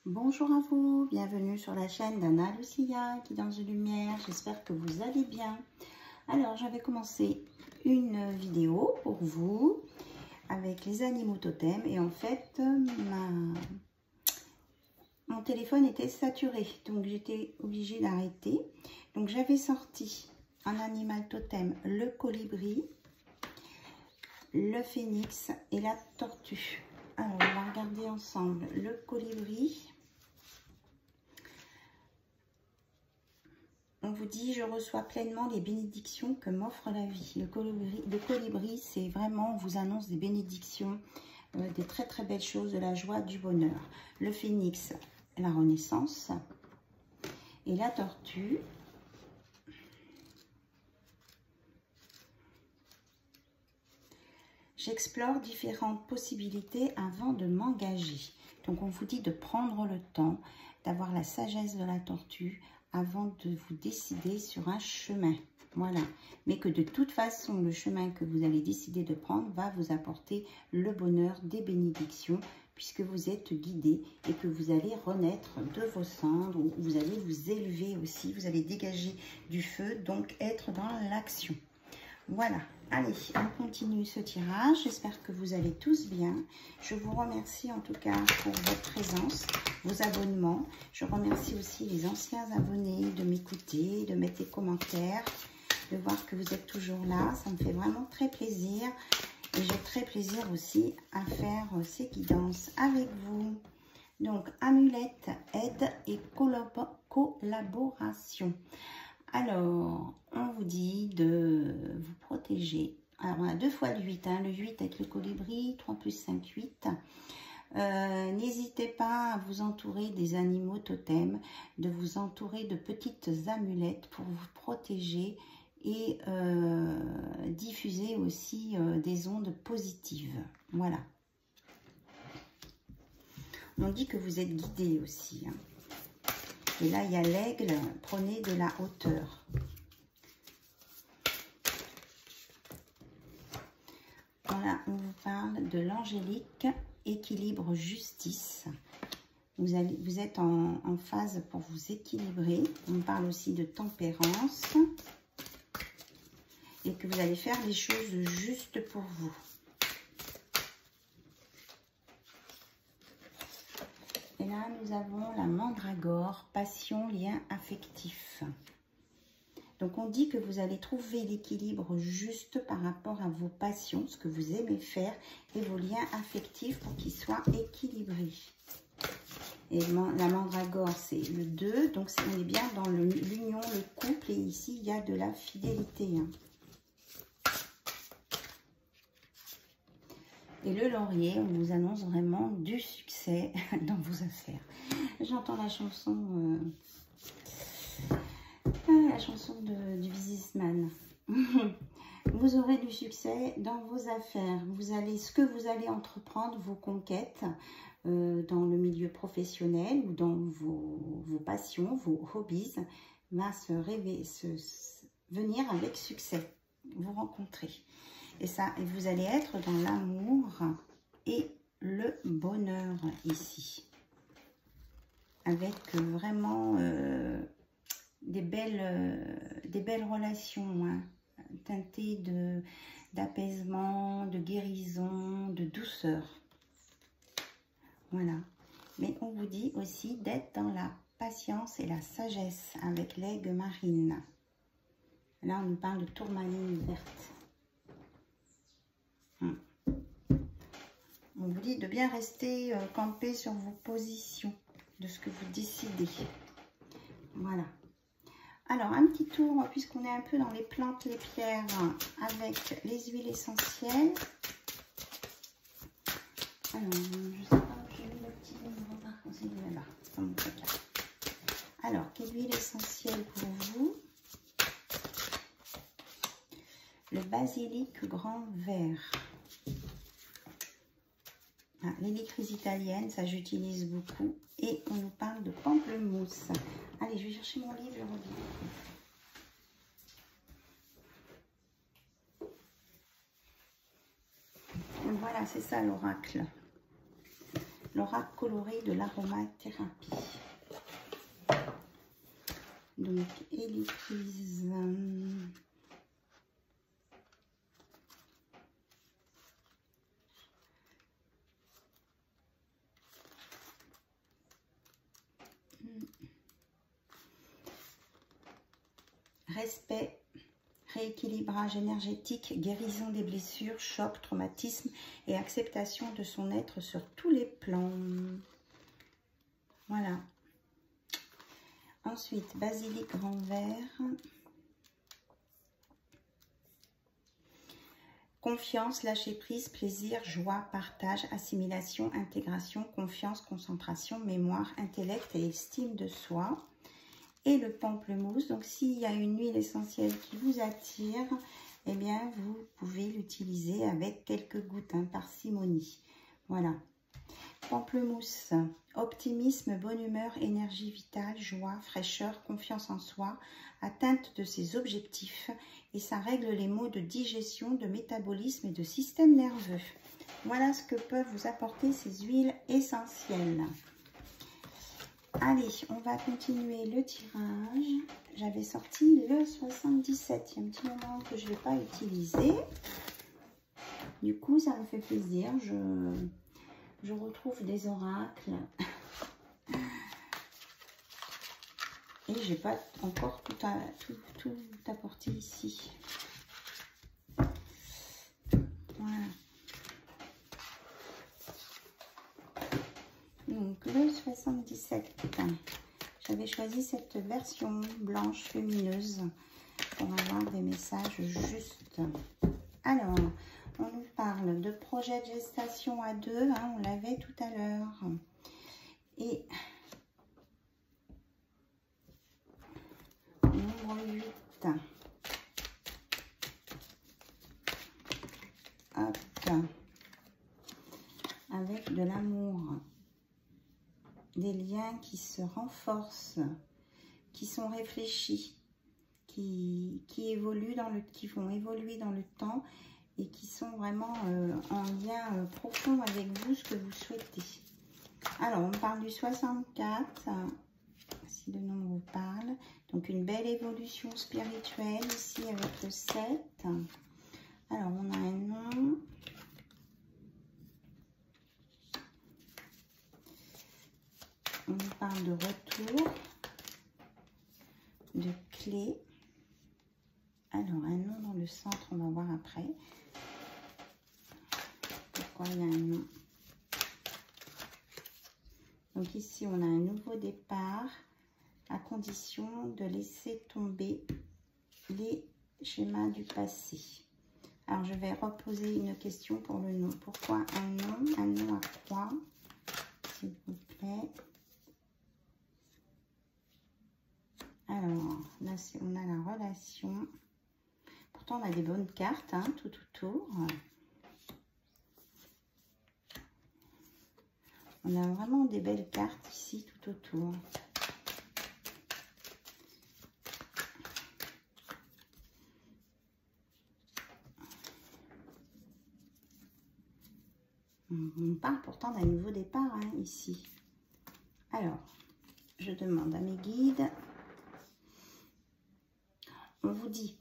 Bonjour à vous, bienvenue sur la chaîne d'Anna Lucia qui danse de lumière. J'espère que vous allez bien. Alors, j'avais commencé une vidéo pour vous avec les animaux totems et en fait, mon téléphone était saturé, donc j'étais obligée d'arrêter. Donc, j'avais sorti un animal totem, le colibri, le phénix et la tortue. Alors, on va regarder ensemble le colibri. On vous dit, je reçois pleinement les bénédictions que m'offre la vie. Le colibri, c'est vraiment, on vous annonce des bénédictions, des très très belles choses, de la joie, du bonheur. Le phénix, la renaissance. Et la tortue, j'explore différentes possibilités avant de m'engager. Donc on vous dit de prendre le temps, d'avoir la sagesse de la tortue, avant de vous décider sur un chemin. Voilà. Mais que de toute façon, le chemin que vous allez décider de prendre va vous apporter le bonheur, des bénédictions, puisque vous êtes guidé et que vous allez renaître de vos cendres, vous allez vous élever aussi, vous allez dégager du feu, donc être dans l'action. Voilà, allez, on continue ce tirage. J'espère que vous allez tous bien. Je vous remercie en tout cas pour votre présence, vos abonnements. Je remercie aussi les anciens abonnés de m'écouter, de mettre des commentaires, de voir que vous êtes toujours là. Ça me fait vraiment très plaisir. Et j'ai très plaisir aussi à faire ces guidances avec vous. Donc, amulette, aide et collaboration. Alors, on vous dit de vous protéger. Alors, on a 2 fois le 8, le 8 avec le colibri, 3 plus 5, 8. N'hésitez pas à vous entourer des animaux totems, de vous entourer de petites amulettes pour vous protéger et diffuser aussi des ondes positives. Voilà. On dit que vous êtes guidé aussi, Et là, il y a l'aigle, prenez de la hauteur. Voilà, on vous parle de l'angélique, équilibre, justice. Vous êtes en phase pour vous équilibrer. On parle aussi de tempérance. Et que vous allez faire les choses justes pour vous. Et là, nous avons la mandragore, passion, lien affectif. Donc, on dit que vous allez trouver l'équilibre juste par rapport à vos passions, ce que vous aimez faire, et vos liens affectifs pour qu'ils soient équilibrés. Et la mandragore, c'est le 2, donc on est bien dans l'union, le couple, et ici, il y a de la fidélité. Et le laurier, on vous annonce vraiment du succès dans vos affaires. J'entends la chanson, du businessman. Vous aurez du succès dans vos affaires. Ce que vous allez entreprendre, vos conquêtes dans le milieu professionnel ou dans vos passions, vos hobbies, va venir avec succès. Vous rencontrez. Et vous allez être dans l'amour et le bonheur ici. Avec vraiment des belles relations, teintées d'apaisement, de guérison, de douceur. Voilà. Mais on vous dit aussi d'être dans la patience et la sagesse avec l'aigle marine. Là, on nous parle de tourmaline verte. On vous dit de bien rester campé sur vos positions, de ce que vous décidez. Voilà. Alors, un petit tour, puisqu'on est un peu dans les plantes, les pierres, avec les huiles essentielles. Alors, je ne sais pas où j'ai mis le petit livre, par contre, c'est là, dans mon placard. Alors, quelle huile essentielle pour vous? Le basilic grand vert. L'hélicryse italienne, ça j'utilise beaucoup. Et on nous parle de pamplemousse. Allez, je vais chercher mon livre, je reviens. Voilà, c'est ça l'oracle. l'aura coloré de l'aromathérapie. Donc, Élitrise. Respect, rééquilibrage énergétique, guérison des blessures, choc, traumatisme et acceptation de son être sur tous les plans. Voilà. Ensuite, basilic grand vert. Confiance, lâcher prise, plaisir, joie, partage, assimilation, intégration, confiance, concentration, mémoire, intellect et estime de soi. Et le pamplemousse. Donc, s'il y a une huile essentielle qui vous attire, eh bien, vous pouvez l'utiliser avec quelques gouttes, hein, parcimonie. Voilà. Pamplemousse, optimisme, bonne humeur, énergie vitale, joie, fraîcheur, confiance en soi, atteinte de ses objectifs et ça règle les maux de digestion, de métabolisme et de système nerveux. Voilà ce que peuvent vous apporter ces huiles essentielles. Allez, on va continuer le tirage. J'avais sorti le 77. Il y a un petit moment que je ne l'ai pas utilisé. Du coup, ça me fait plaisir. Je retrouve des oracles. Et j'ai pas encore tout apporté ici. Voilà. Donc le 77. J'avais choisi cette version blanche lumineuse pour avoir des messages justes. Alors, on nous parle de projet de gestation à deux, hein, on l'avait tout à l'heure. Et nombre 8. Hop. Avec de l'amour. Des liens qui se renforcent, qui sont réfléchis, qui évoluent qui vont évoluer dans le temps et qui sont vraiment en lien profond avec vous, ce que vous souhaitez. Alors, on parle du 64, si le nom vous parle. Donc, une belle évolution spirituelle ici avec le 7. Alors, on a un nom. On nous parle de retour, de clé. Alors, un nom dans le centre, on va voir après. Pourquoi il y a un nom? Donc ici, on a un nouveau départ à condition de laisser tomber les schémas du passé. Alors, je vais reposer une question pour le nom. Pourquoi un nom? Un nom à quoi, s'il vous plaît? Alors, là, on a la relation. Pourtant, on a des bonnes cartes, hein, tout autour. On a vraiment des belles cartes ici, tout autour. On parle pourtant d'un nouveau départ, hein, ici. Alors, je demande à mes guides. On vous dit,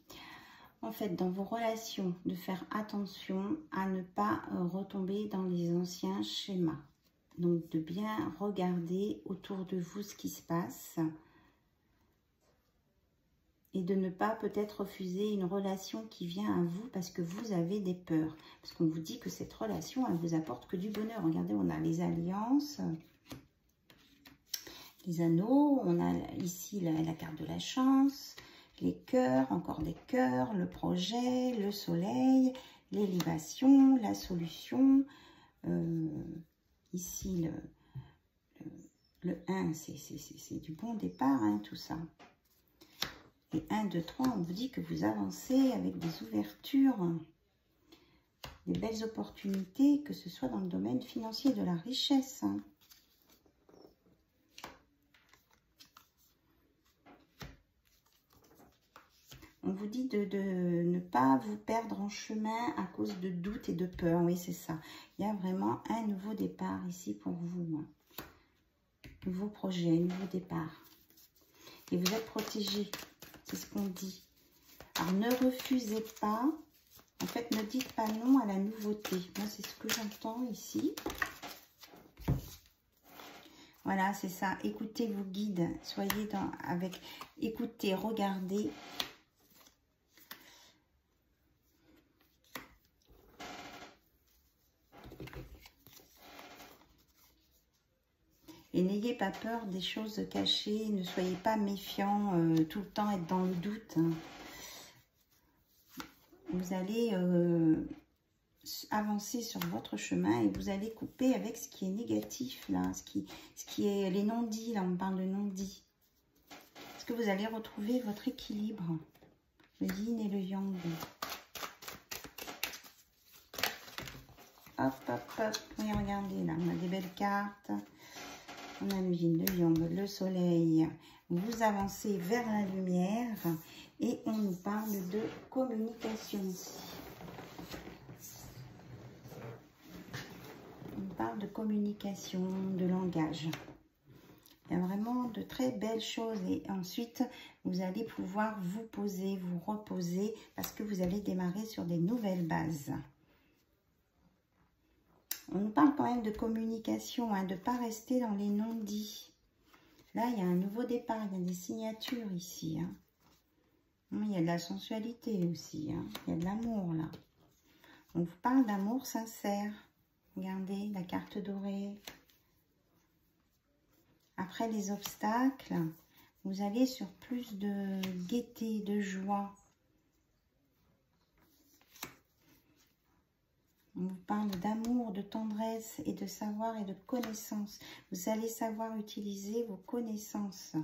en fait, dans vos relations, de faire attention à ne pas retomber dans les anciens schémas. Donc, de bien regarder autour de vous ce qui se passe. Et de ne pas peut-être refuser une relation qui vient à vous parce que vous avez des peurs. Parce qu'on vous dit que cette relation, elle vous apporte que du bonheur. Regardez, on a les alliances, les anneaux, on a ici la carte de la chance, les cœurs, encore des cœurs, le projet, le soleil, l'élévation, la solution. Ici, le 1, c'est du bon départ, hein, tout ça. Et 1, 2, 3, on vous dit que vous avancez avec des ouvertures, des belles opportunités, que ce soit dans le domaine financier, de la richesse. Hein. On vous dit de ne pas vous perdre en chemin à cause de doutes et de peur. Oui, c'est ça. Il y a vraiment un nouveau départ ici pour vous. Nouveau projet, nouveau départ. Et vous êtes protégé. C'est ce qu'on dit. Alors, ne refusez pas. En fait, ne dites pas non à la nouveauté. Moi, c'est ce que j'entends ici. Voilà, c'est ça. Écoutez vos guides. Soyez avec... Écoutez, regardez. Et n'ayez pas peur des choses cachées. Ne soyez pas méfiants. Tout le temps être dans le doute. Vous allez avancer sur votre chemin et vous allez couper avec ce qui est négatif, là, ce qui est les non-dits, là, on parle de non-dits. Est-ce que vous allez retrouver votre équilibre, le yin et le yang? Hop, hop, hop, oui, regardez, là, on a des belles cartes. On a le yin, le yang, le soleil. Vous avancez vers la lumière et on nous parle de communication ici. On parle de communication, de langage. Il y a vraiment de très belles choses et ensuite vous allez pouvoir vous poser, vous reposer parce que vous allez démarrer sur des nouvelles bases. On nous parle quand même de communication, hein, de ne pas rester dans les non-dits. Là, il y a un nouveau départ, il y a des signatures ici. Hein. Il y a de la sensualité aussi, hein. Il y a de l'amour là. On vous parle d'amour sincère. Regardez la carte dorée. Après les obstacles, vous allez sur plus de gaieté, de joie. On vous parle d'amour, de tendresse et de savoir et de connaissance. Vous allez savoir utiliser vos connaissances.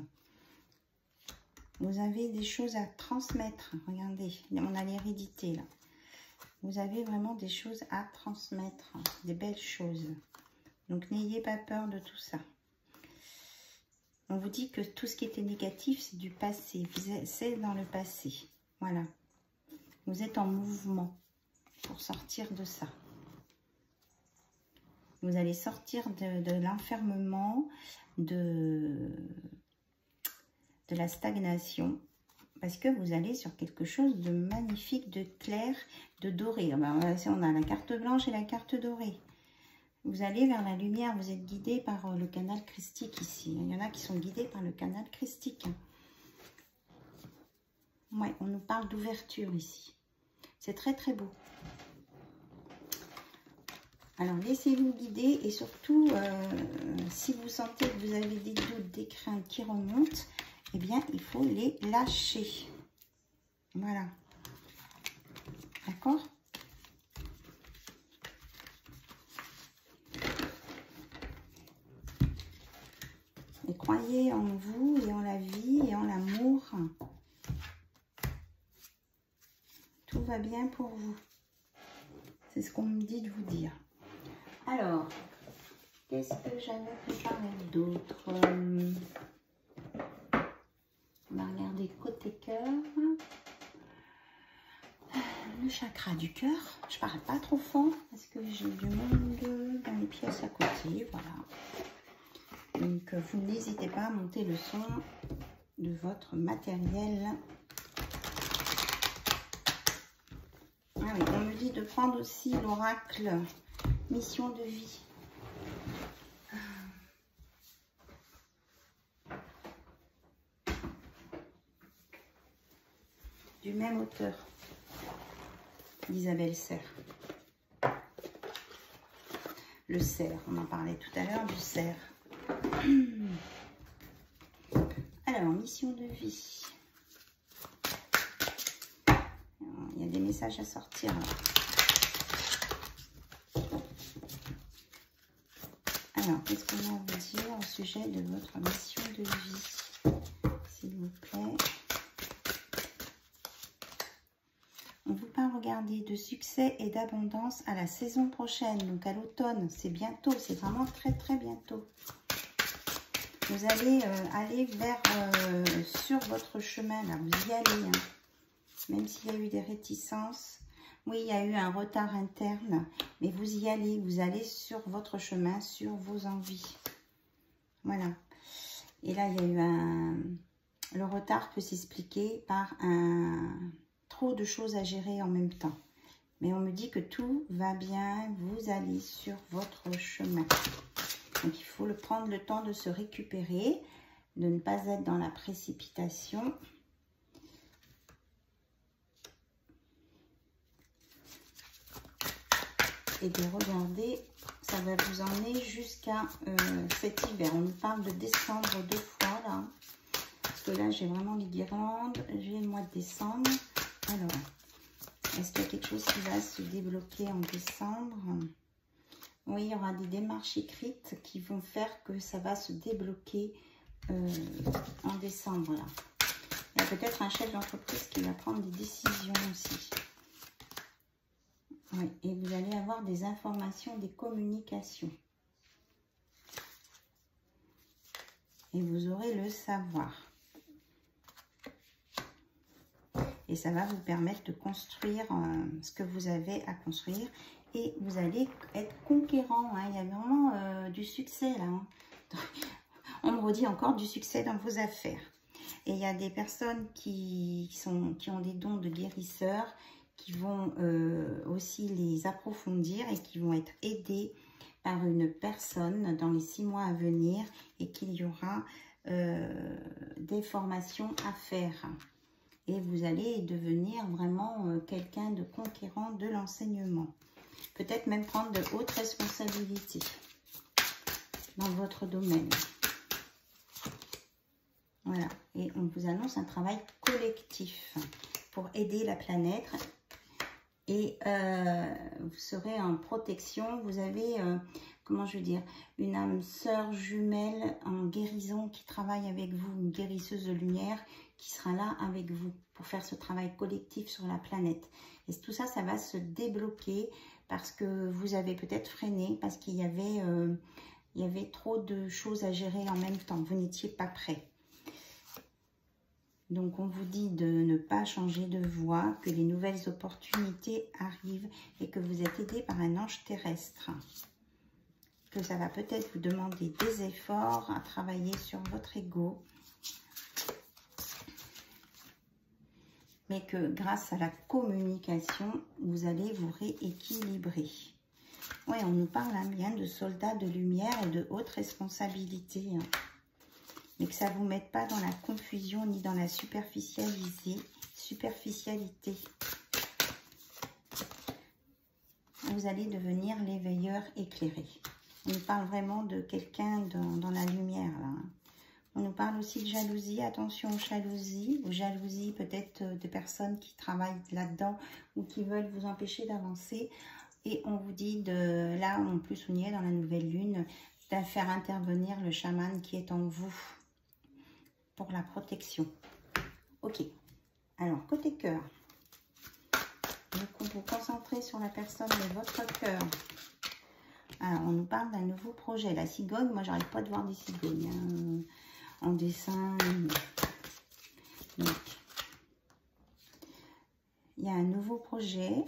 Vous avez des choses à transmettre. Regardez, on a l'hérédité là. Vous avez vraiment des choses à transmettre, des belles choses. Donc, n'ayez pas peur de tout ça. On vous dit que tout ce qui était négatif, c'est du passé. C'est dans le passé. Voilà. Vous êtes en mouvement pour sortir de ça. Vous allez sortir de l'enfermement, de la stagnation. Parce que vous allez sur quelque chose de magnifique, de clair, de doré. Ben, on a la carte blanche et la carte dorée. Vous allez vers la lumière, vous êtes guidé par le canal christique ici. Il y en a qui sont guidés par le canal christique. Ouais, on nous parle d'ouverture ici. C'est très très beau. Alors, laissez-vous guider et surtout, si vous sentez que vous avez des doutes, des craintes qui remontent, eh bien, il faut les lâcher. Voilà. D'accord? Et croyez en vous et en la vie et en l'amour. Tout va bien pour vous. C'est ce qu'on me dit de vous dire. Alors, qu'est-ce que j'avais préparé d'autre? On va regarder côté cœur. Le chakra du cœur. Je parle pas trop fort parce que j'ai du monde dans les pièces à côté. Voilà. Donc, vous n'hésitez pas à monter le son de votre matériel. Ah oui, on me dit de prendre aussi l'oracle mission de vie. Du même auteur, d'Isabelle Serre. Le cerf, on en parlait tout à l'heure du cerf. Alors, mission de vie. Alors, il y a des messages à sortir. Alors, qu'est-ce qu'on a à vous dire au sujet de votre mission de vie, s'il vous plaît? On vous parle, regardez, de succès et d'abondance à la saison prochaine, donc à l'automne. C'est bientôt, c'est vraiment très très bientôt. Vous allez aller vers sur votre chemin, là, vous y allez. Hein. même s'il y a eu des réticences. Oui, il y a eu un retard interne, mais vous y allez. Vous allez sur votre chemin, sur vos envies. Voilà. Et là, il y a eu le retard peut s'expliquer par trop de choses à gérer en même temps. Mais on me dit que tout va bien, vous allez sur votre chemin. Donc, il faut prendre le temps de se récupérer, de ne pas être dans la précipitation. Et de regarder, ça va vous emmener jusqu'à cet hiver. On nous parle de décembre 2 fois, là. Parce que là, j'ai vraiment les guirlandes. J'ai le mois de décembre. Alors, est-ce qu'il y a quelque chose qui va se débloquer en décembre? Oui, il y aura des démarches écrites qui vont faire que ça va se débloquer en décembre, là. Il y a peut-être un chef d'entreprise qui va prendre des décisions aussi. Oui, et vous allez avoir des informations, des communications. Et vous aurez le savoir. Et ça va vous permettre de construire ce que vous avez à construire. Et vous allez être conquérant. Hein. Il y a vraiment du succès là. Hein. On me redit encore du succès dans vos affaires. Et il y a des personnes qui ont des dons de guérisseurs, qui vont aussi les approfondir et qui vont être aidés par une personne dans les 6 mois à venir et qu'il y aura des formations à faire. Et vous allez devenir vraiment quelqu'un de conquérant de l'enseignement. Peut-être même prendre de hautes responsabilités dans votre domaine. Voilà. Et on vous annonce un travail collectif pour aider la planète. Et vous serez en protection. Vous avez, comment je veux dire, une âme sœur jumelle en guérison qui travaille avec vous, une guérisseuse de lumière qui sera là avec vous pour faire ce travail collectif sur la planète. Et tout ça, ça va se débloquer parce que vous avez peut-être freiné, parce qu'il y avait trop de choses à gérer en même temps. Vous n'étiez pas prêt. Donc, on vous dit de ne pas changer de voie, que les nouvelles opportunités arrivent et que vous êtes aidé par un ange terrestre. Que ça va peut-être vous demander des efforts à travailler sur votre ego. Mais que grâce à la communication, vous allez vous rééquilibrer. Oui, on nous parle hein, bien de soldats de lumière et de haute responsabilité. Hein. Mais que ça ne vous mette pas dans la confusion ni dans la superficialité. Vous allez devenir l'éveilleur éclairé. On nous parle vraiment de quelqu'un dans la lumière. Là. On nous parle aussi de jalousie. Attention aux jalousies peut-être de personnes qui travaillent là-dedans ou qui veulent vous empêcher d'avancer. Et on vous dit de là, en plus on y est dans la nouvelle lune, de faire intervenir le chaman qui est en vous. Pour la protection. Ok. Alors, côté cœur. Vous concentrez sur la personne de votre cœur. Alors, on nous parle d'un nouveau projet. La cigogne, moi, j'arrive pas à voir des cigognes. Hein, en dessin. Donc, il y a un nouveau projet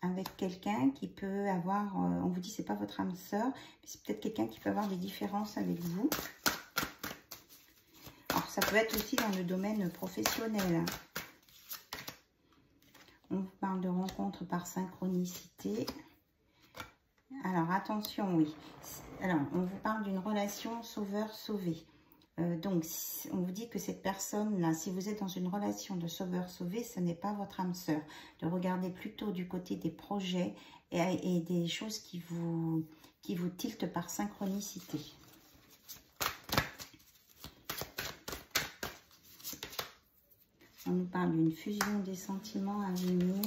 avec quelqu'un qui peut avoir... on vous dit, c'est pas votre âme sœur, mais c'est peut-être quelqu'un qui peut avoir des différences avec vous. Ça peut être aussi dans le domaine professionnel. Hein. On vous parle de rencontres par synchronicité. Alors, attention, oui. Alors, on vous parle d'une relation sauveur-sauvé. Donc, on vous dit que cette personne-là, si vous êtes dans une relation de sauveur-sauvé, ce n'est pas votre âme sœur. De regarder plutôt du côté des projets et des choses qui vous tiltent par synchronicité. On nous parle d'une fusion des sentiments à venir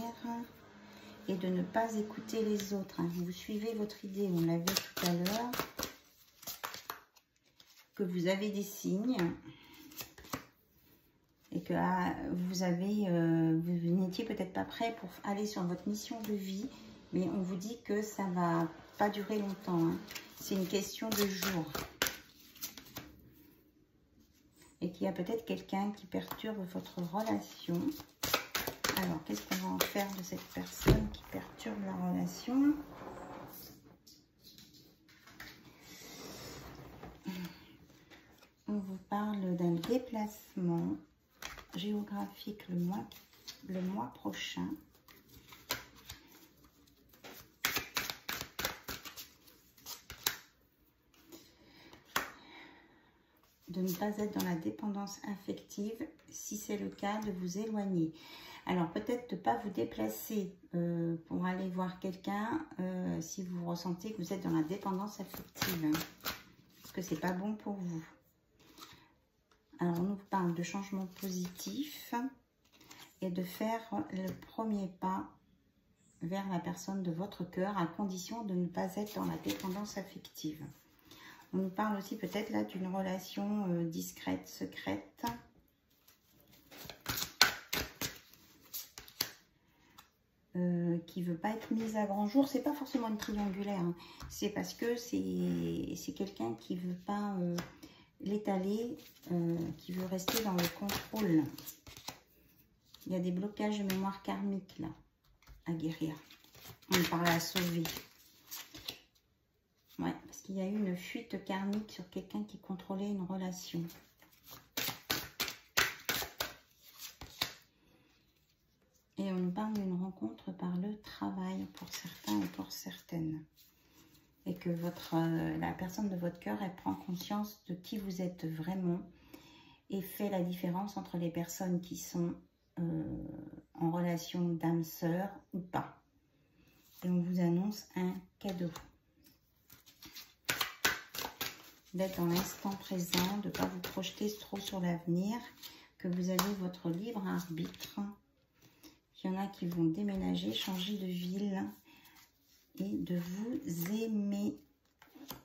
et de ne pas écouter les autres. Hein. Vous suivez votre idée, on l'a vu tout à l'heure, que vous avez des signes et que vous n'étiez peut-être pas prêt pour aller sur votre mission de vie, mais on vous dit que ça ne va pas durer longtemps. Hein. C'est une question de jours. Et qu'il y a peut-être quelqu'un qui perturbe votre relation. Alors, qu'est-ce qu'on va en faire de cette personne qui perturbe la relation? On vous parle d'un déplacement géographique le mois prochain. De ne pas être dans la dépendance affective, si c'est le cas, de vous éloigner. Alors peut-être de ne pas vous déplacer pour aller voir quelqu'un si vous ressentez que vous êtes dans la dépendance affective, hein, parce que c'est pas bon pour vous. Alors on nous parle de changement positif et de faire le premier pas vers la personne de votre cœur à condition de ne pas être dans la dépendance affective. On nous parle aussi peut-être là d'une relation discrète, secrète. Qui ne veut pas être mise à grand jour. C'est pas forcément une triangulaire. Hein. C'est parce que c'est quelqu'un qui ne veut pas l'étaler, qui veut rester dans le contrôle. Il y a des blocages de mémoire karmique là, à guérir. On nous parle à sauver. Ouais, parce qu'il y a eu une fuite karmique sur quelqu'un qui contrôlait une relation. Et on nous parle d'une rencontre par le travail pour certains et pour certaines. Et que la personne de votre cœur, elle prend conscience de qui vous êtes vraiment et fait la différence entre les personnes qui sont en relation d'âme sœur ou pas. Et on vous annonce un cadeau. D'être dans l'instant présent, de ne pas vous projeter trop sur l'avenir, que vous avez votre libre arbitre. Il y en a qui vont déménager, changer de ville et de vous aimer.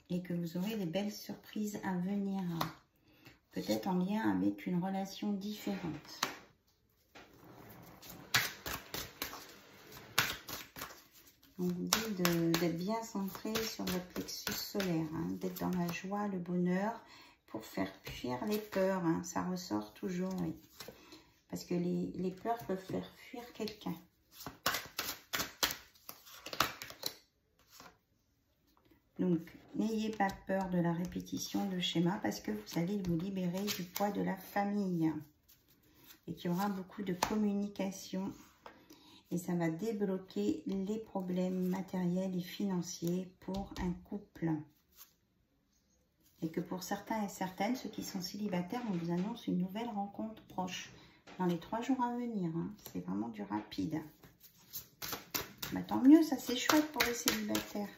Et que vous aurez des belles surprises à venir. Peut-être en lien avec une relation différente. On vous dit d'être bien centré sur votre plexus solaire, hein, d'être dans la joie, le bonheur, pour faire fuir les peurs. Hein, ça ressort toujours, oui. Parce que les peurs peuvent faire fuir quelqu'un. Donc, n'ayez pas peur de la répétition de schéma parce que vous allez vous libérer du poids de la famille. Et qu'il y aura beaucoup de communication. Et ça va débloquer les problèmes matériels et financiers pour un couple. Et que pour certains et certaines, ceux qui sont célibataires, on vous annonce une nouvelle rencontre proche. Dans les 3 jours à venir. Hein. C'est vraiment du rapide. Bah, tant mieux, ça c'est chouette pour les célibataires.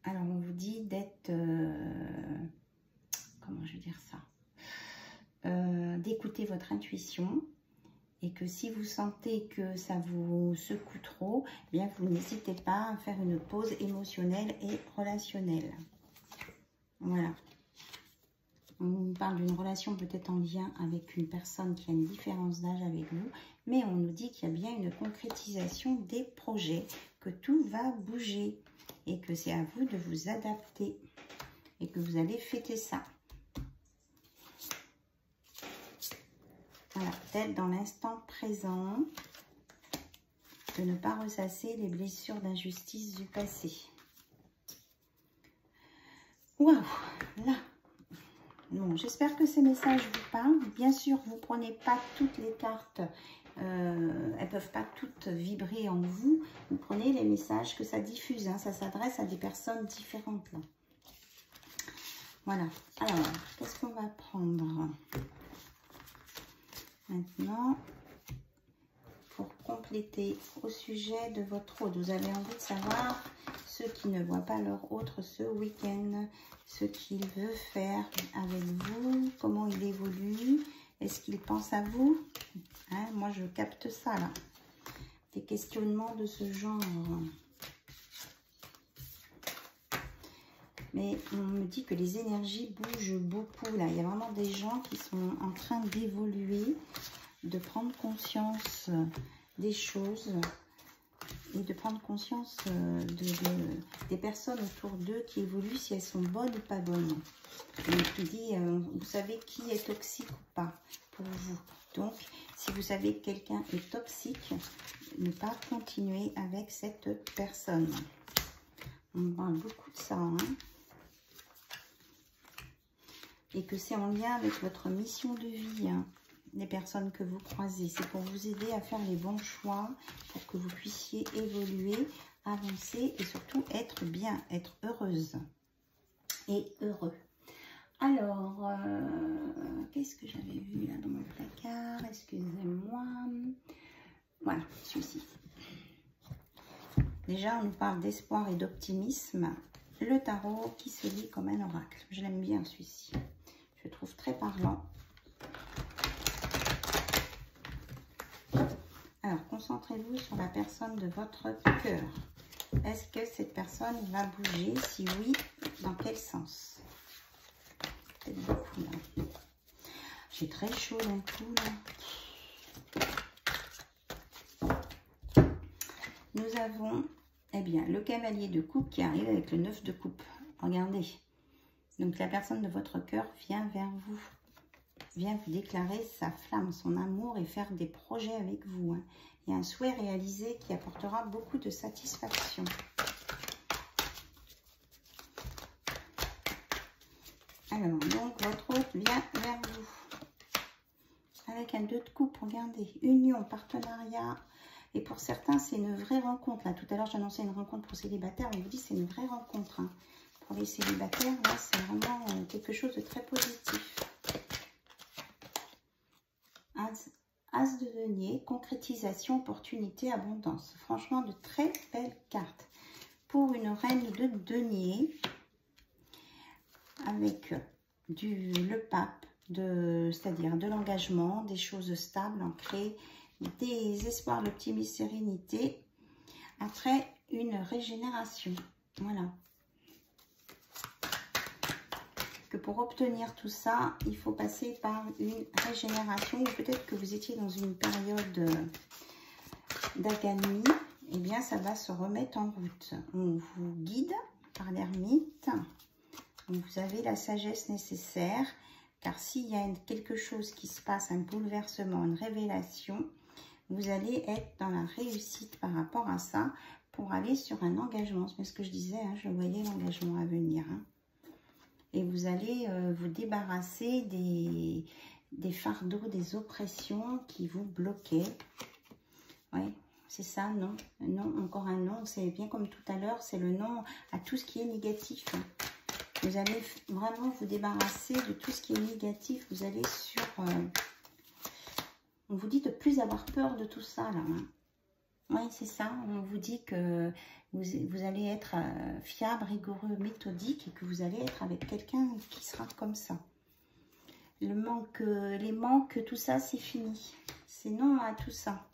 Alors on vous dit d'être... comment je vais dire ça, d'écouter votre intuition et que si vous sentez que ça vous secoue trop, eh bien vous n'hésitez pas à faire une pause émotionnelle et relationnelle. Voilà. On parle d'une relation peut-être en lien avec une personne qui a une différence d'âge avec vous, mais on nous dit qu'il y a bien une concrétisation des projets, que tout va bouger et que c'est à vous de vous adapter et que vous allez fêter ça. Voilà, d'être dans l'instant présent, de ne pas ressasser les blessures d'injustice du passé. Waouh, là. Bon, j'espère que ces messages vous parlent. Bien sûr, vous ne prenez pas toutes les cartes. Elles ne peuvent pas toutes vibrer en vous. Vous prenez les messages que ça diffuse. Hein, ça s'adresse à des personnes différentes. Là. Voilà. Alors, qu'est-ce qu'on va prendre maintenant pour compléter au sujet de votre hôte? Vous avez envie de savoir ceux qui ne voient pas leur autre ce week-end, ce qu'il veut faire avec vous, comment il évolue, est-ce qu'il pense à vous, hein, moi je capte ça là, des questionnements de ce genre. Mais on me dit que les énergies bougent beaucoup là, il y a vraiment des gens qui sont en train d'évoluer, de prendre conscience des choses et de prendre conscience des personnes autour d'eux qui évoluent, si elles sont bonnes ou pas bonnes. Donc, il dit, vous savez qui est toxique ou pas pour vous. Donc, si vous savez que quelqu'un est toxique, ne pas continuer avec cette personne. On parle beaucoup de ça, hein. Et que c'est en lien avec votre mission de vie, hein, les personnes que vous croisez. C'est pour vous aider à faire les bons choix, pour que vous puissiez évoluer, avancer et surtout être bien, être heureuse et heureux. Alors, qu'est-ce que j'avais vu là dans mon placard? Excusez-moi. Voilà, celui-ci. Déjà, on nous parle d'espoir et d'optimisme. Le tarot qui se lit comme un oracle. Je l'aime bien, celui-ci. Je le trouve très parlant. Alors, concentrez-vous sur la personne de votre cœur. Est-ce que cette personne va bouger? Si oui, dans quel sens? Beaucoup là. J'ai très chaud d'un coup là. Nous avons, eh bien, le cavalier de coupe qui arrive avec le 9 de coupe. Regardez. Donc la personne de votre cœur vient vers vous. Vient vous déclarer sa flamme, son amour et faire des projets avec vous, hein. Il y a un souhait réalisé qui apportera beaucoup de satisfaction. Alors, donc, votre hôte vient vers vous. Avec un 2 de coupe, regardez. Union, partenariat. Et pour certains, c'est une vraie rencontre. Là, tout à l'heure, j'annonçais une rencontre pour célibataires. On vous dit c'est une vraie rencontre, hein. Pour les célibataires, là, c'est vraiment quelque chose de très positif. As de denier, concrétisation, opportunité, abondance. Franchement, de très belles cartes. Pour une reine de denier, avec le pape, c'est-à-dire de l'engagement, des choses stables, ancrées, des espoirs, l'optimisme, sérénité, après une régénération. Voilà. Que pour obtenir tout ça, il faut passer par une régénération, ou peut-être que vous étiez dans une période d'accalmie, et bien ça va se remettre en route. On vous guide par l'ermite. Vous avez la sagesse nécessaire, car s'il y a quelque chose qui se passe, un bouleversement, une révélation, vous allez être dans la réussite par rapport à ça pour aller sur un engagement. C'est ce que je disais, hein, je voyais l'engagement à venir. Hein. Et vous allez vous débarrasser des fardeaux, des oppressions qui vous bloquaient. Oui, c'est ça, non. Non, encore un non. C'est bien comme tout à l'heure, c'est le non à tout ce qui est négatif. Vous allez vraiment vous débarrasser de tout ce qui est négatif. Vous allez sur... on vous dit de plus avoir peur de tout ça, là. Hein. Oui, c'est ça. On vous dit que vous allez être fiable, rigoureux, méthodique et que vous allez être avec quelqu'un qui sera comme ça. Le manque, les manques, tout ça, c'est fini. C'est non à tout ça.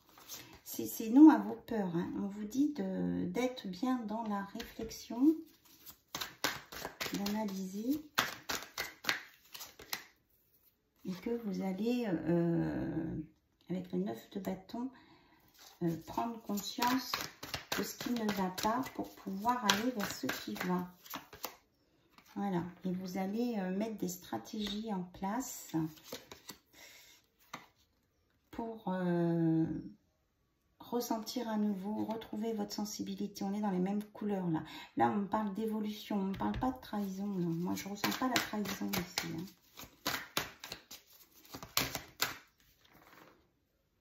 C'est non à vos peurs. Hein. On vous dit d'être bien dans la réflexion, d'analyser et que vous allez, avec le 9 de bâton, prendre conscience de ce qui ne va pas pour pouvoir aller vers ce qui va. Voilà. Et vous allez mettre des stratégies en place pour ressentir à nouveau, retrouver votre sensibilité. On est dans les mêmes couleurs là. Là, on parle d'évolution. On ne parle pas de trahison. Non. Moi, je ne ressens pas la trahison ici. Hein.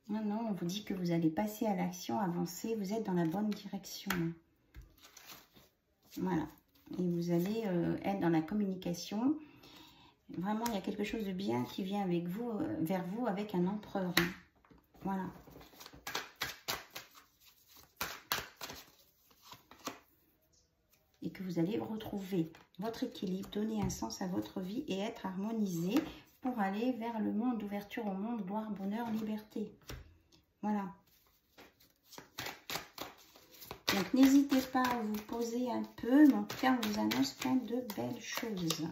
Non, non, on vous dit que vous allez passer à l'action, avancer. Vous êtes dans la bonne direction. Voilà. Et vous allez être dans la communication. Vraiment, il y a quelque chose de bien qui vient avec vous, vers vous avec un empereur. Hein. Voilà. Et que vous allez retrouver votre équilibre, donner un sens à votre vie et être harmonisé pour aller vers le monde d'ouverture au monde, gloire, bonheur, liberté. Voilà. Donc, n'hésitez pas à vous poser un peu, mais en tout cas, on vous annonce plein de belles choses.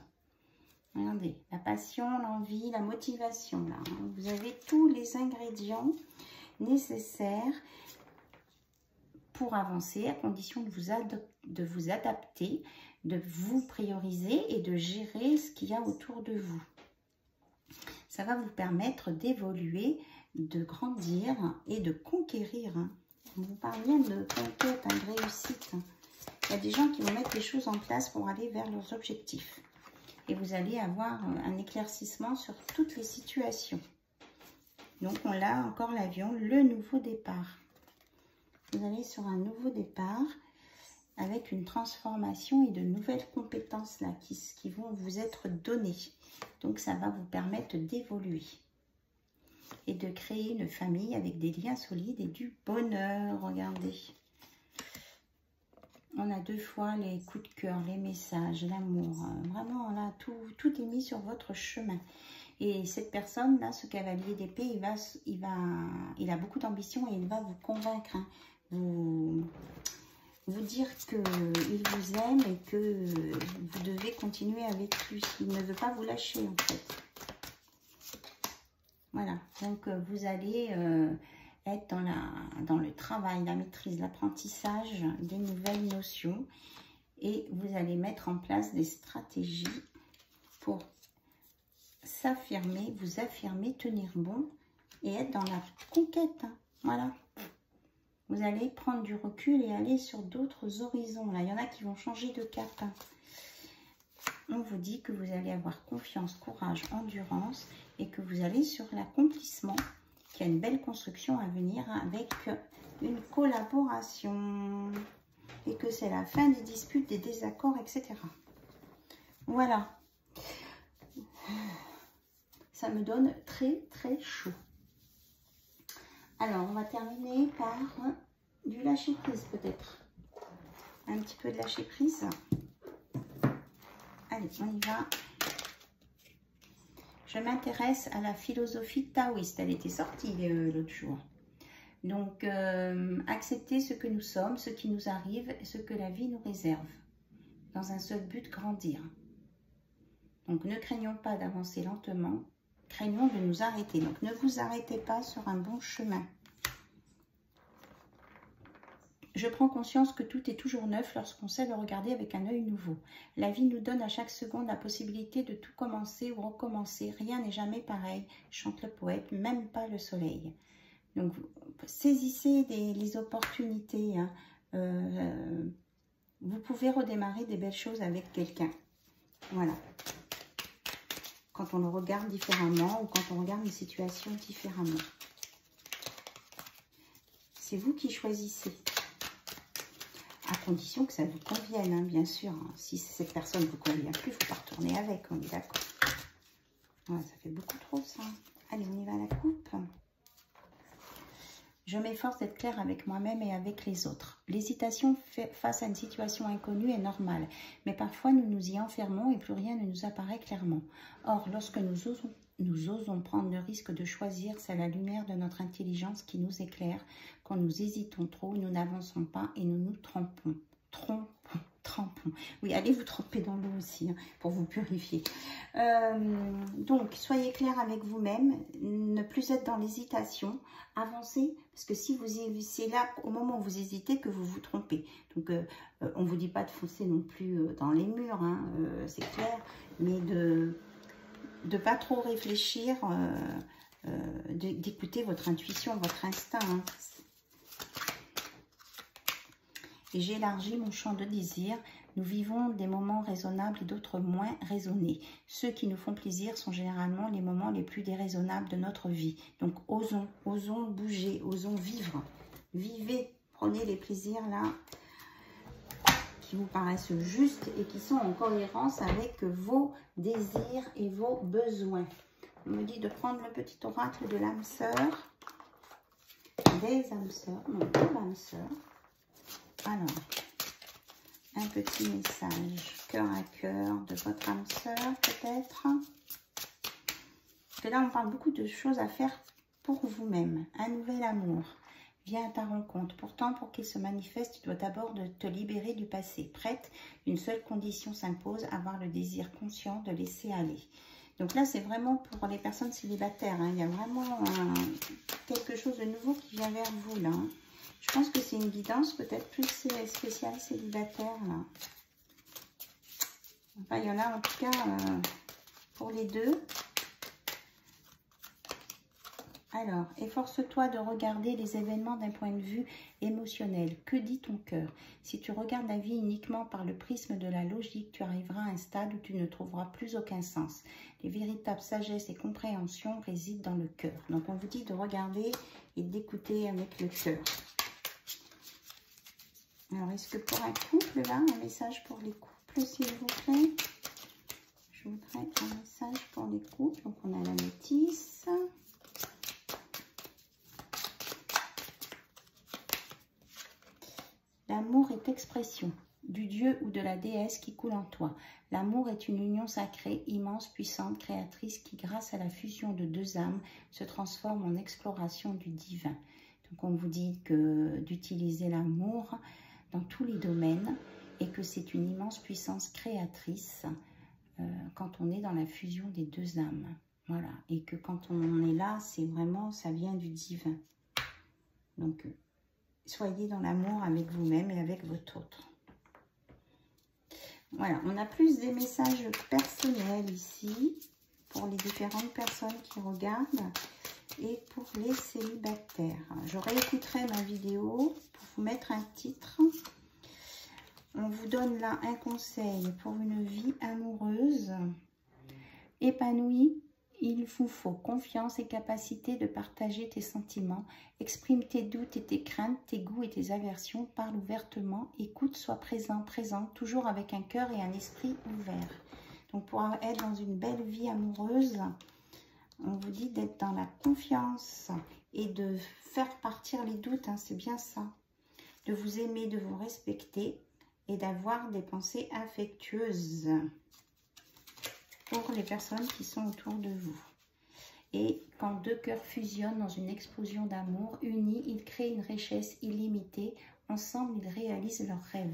Regardez, la passion, l'envie, la motivation. Là, hein. Vous avez tous les ingrédients nécessaires pour avancer, à condition de vous adapter, de vous prioriser et de gérer ce qu'il y a autour de vous. Ça va vous permettre d'évoluer, de grandir et de conquérir. On vous parle bien de conquête, de réussite. Il y a des gens qui vont mettre les choses en place pour aller vers leurs objectifs. Et vous allez avoir un éclaircissement sur toutes les situations. Donc, on a encore l'avion, le nouveau départ. Vous allez sur un nouveau départ avec une transformation et de nouvelles compétences là qui vont vous être données. Donc, ça va vous permettre d'évoluer et de créer une famille avec des liens solides et du bonheur. Regardez. On a 2 fois les coups de cœur, les messages, l'amour. Vraiment, là, tout est mis sur votre chemin. Et cette personne-là, ce cavalier d'épée, il a beaucoup d'ambition et il va vous convaincre. Hein. Vous dire qu'il vous aime et que vous devez continuer avec lui. Il ne veut pas vous lâcher, en fait. Voilà. Donc, vous allez être dans le travail, la maîtrise, l'apprentissage des nouvelles notions. Et vous allez mettre en place des stratégies pour s'affirmer, vous affirmer, tenir bon et être dans la conquête. Hein. Voilà. Vous allez prendre du recul et aller sur d'autres horizons. Là, il y en a qui vont changer de cap. Hein. On vous dit que vous allez avoir confiance, courage, endurance et que vous allez sur l'accomplissement, qu'il y a une belle construction à venir avec une collaboration et que c'est la fin des disputes, des désaccords, etc. Voilà. Ça me donne très très chaud. Alors, on va terminer par du lâcher prise peut-être. Un petit peu de lâcher prise. Allez, on y va. Je m'intéresse à la philosophie taoïste. Elle était sortie l'autre jour. Donc, accepter ce que nous sommes, ce qui nous arrive, ce que la vie nous réserve. Dans un seul but, grandir. Donc, ne craignons pas d'avancer lentement. Craignons de nous arrêter. Donc, ne vous arrêtez pas sur un bon chemin. Je prends conscience que tout est toujours neuf lorsqu'on sait le regarder avec un œil nouveau. La vie nous donne à chaque seconde la possibilité de tout commencer ou recommencer. Rien n'est jamais pareil, chante le poète, même pas le soleil. Donc, saisissez les opportunités. Hein. Vous pouvez redémarrer des belles choses avec quelqu'un. Voilà. Quand on le regarde différemment ou quand on regarde une situation différemment. C'est vous qui choisissez. À condition que ça vous convienne, hein, bien sûr. Hein. Si cette personne ne vous convient plus, il ne faut pas retourner avec, on est d'accord. Ouais, ça fait beaucoup trop, ça. Allez, on y va à la coupe. Je m'efforce d'être claire avec moi-même et avec les autres. L'hésitation face à une situation inconnue est normale, mais parfois nous nous y enfermons et plus rien ne nous apparaît clairement. Or, lorsque nous osons prendre le risque de choisir, c'est la lumière de notre intelligence qui nous éclaire. Quand nous hésitons trop, nous n'avançons pas et nous nous trompons. Trempons. Oui, allez vous tremper dans l'eau aussi, hein, pour vous purifier. Donc, soyez clair avec vous-même, ne plus être dans l'hésitation, avancez, parce que si c'est là, au moment où vous hésitez, que vous vous trompez. Donc, on ne vous dit pas de foncer non plus dans les murs, hein, c'est clair, mais de ne pas trop réfléchir, d'écouter votre intuition, votre instinct. Hein. Et j'élargis mon champ de désir. Nous vivons des moments raisonnables et d'autres moins raisonnés. Ceux qui nous font plaisir sont généralement les moments les plus déraisonnables de notre vie. Donc osons bouger, osons vivre. Vivez, prenez les plaisirs là qui vous paraissent justes et qui sont en cohérence avec vos désirs et vos besoins. On me dit de prendre le petit oracle de l'âme sœur, des âmes sœurs, non, de l'âme sœur. Alors, un petit message cœur à cœur de votre âme sœur peut-être. Parce que là, on parle beaucoup de choses à faire pour vous-même. Un nouvel amour vient à ta rencontre. Pourtant, pour qu'il se manifeste, tu dois d'abord te libérer du passé. Prête, une seule condition s'impose, avoir le désir conscient de laisser aller. Donc là, c'est vraiment pour les personnes célibataires. Hein. Il y a vraiment quelque chose de nouveau qui vient vers vous là. Hein. Je pense que c'est une guidance peut-être plus spéciale célibataire, là. Enfin, il y en a en tout cas pour les deux. Alors, efforce-toi de regarder les événements d'un point de vue émotionnel. Que dit ton cœur? Si tu regardes la vie uniquement par le prisme de la logique, tu arriveras à un stade où tu ne trouveras plus aucun sens. Les véritables sagesse et compréhension résident dans le cœur. Donc, on vous dit de regarder et d'écouter avec le cœur. Alors, est-ce que pour un couple, là, un message pour les couples, s'il vous plaît? Je voudrais un message pour les couples. Donc, on a la notice. L'amour est expression du dieu ou de la déesse qui coule en toi. L'amour est une union sacrée, immense, puissante, créatrice qui, grâce à la fusion de deux âmes, se transforme en exploration du divin. Donc, on vous dit d'utiliser l'amour dans tous les domaines et que c'est une immense puissance créatrice quand on est dans la fusion des deux âmes. Voilà. Et que quand on est là, c'est vraiment, ça vient du divin. Donc, soyez dans l'amour avec vous-même et avec votre autre. Voilà, on a plus des messages personnels ici pour les différentes personnes qui regardent et pour les célibataires. Je réécouterai ma vidéo pour vous mettre un titre. On vous donne là un conseil pour une vie amoureuse épanouie. Il vous faut confiance et capacité de partager tes sentiments. Exprime tes doutes et tes craintes, tes goûts et tes aversions. Parle ouvertement. Écoute, sois présent, présente, toujours avec un cœur et un esprit ouvert. Donc, pour être dans une belle vie amoureuse, on vous dit d'être dans la confiance et de faire partir les doutes. Hein, c'est bien ça. De vous aimer, de vous respecter et d'avoir des pensées affectueuses pour les personnes qui sont autour de vous. Et quand deux cœurs fusionnent dans une explosion d'amour, unis, ils créent une richesse illimitée. Ensemble, ils réalisent leurs rêves.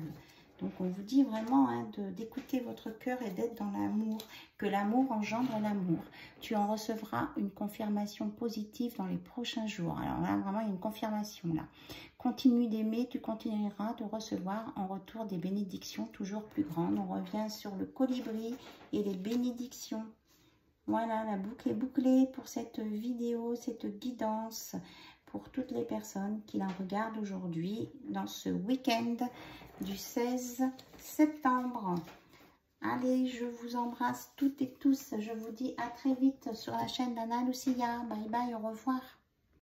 Donc, on vous dit vraiment hein, d'écouter votre cœur et d'être dans l'amour, que l'amour engendre l'amour. Tu en recevras une confirmation positive dans les prochains jours. Alors là, vraiment, il y a une confirmation là. Continue d'aimer, tu continueras de recevoir en retour des bénédictions toujours plus grandes. On revient sur le colibri et les bénédictions. Voilà, la boucle est bouclée pour cette vidéo, cette guidance pour toutes les personnes qui la regardent aujourd'hui dans ce week-end du 16 septembre. Allez, je vous embrasse toutes et tous. Je vous dis à très vite sur la chaîne d'Anna Lucia. Bye bye, au revoir.